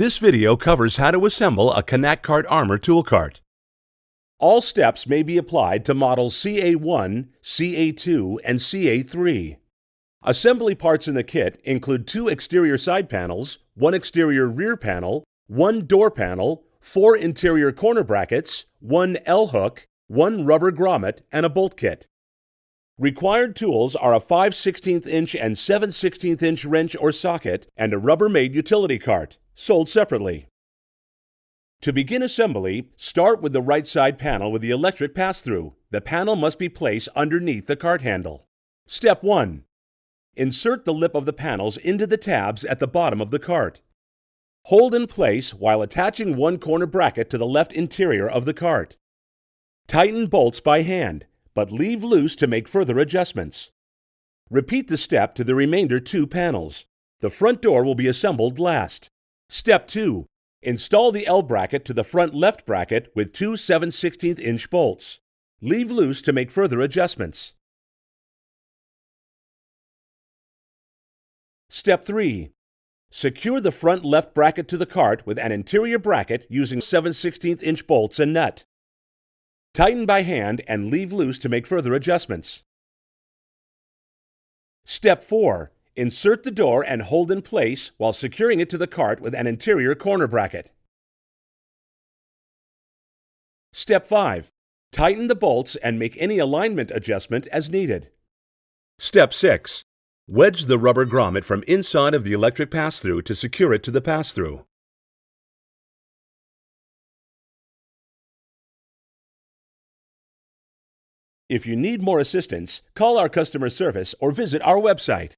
This video covers how to assemble a KNAACK Cart Armour tool cart. All steps may be applied to models CA1, CA2, and CA3. Assembly parts in the kit include 2 exterior side panels, 1 exterior rear panel, 1 door panel, 4 interior corner brackets, 1 L-hook, 1 rubber grommet, and a bolt kit. Required tools are a 5/16 inch and 7/16 inch wrench or socket and a Rubbermaid utility cart, sold separately. To begin assembly, start with the right side panel with the electric pass-through. The panel must be placed underneath the cart handle. Step 1. Insert the lip of the panels into the tabs at the bottom of the cart. Hold in place while attaching 1 corner bracket to the left interior of the cart. Tighten bolts by hand, but leave loose to make further adjustments. Repeat the step to the remainder 2 panels. The front door will be assembled last. Step 2. Install the L bracket to the front left bracket with 2 7/16 inch bolts. Leave loose to make further adjustments. Step 3. Secure the front left bracket to the cart with an interior bracket using 7/16 inch bolts and nut. Tighten by hand and leave loose to make further adjustments. Step 4. Insert the door and hold in place while securing it to the cart with an interior corner bracket. Step 5. Tighten the bolts and make any alignment adjustment as needed. Step 6. Wedge the rubber grommet from inside of the electric pass-through to secure it to the pass-through. If you need more assistance, call our customer service or visit our website.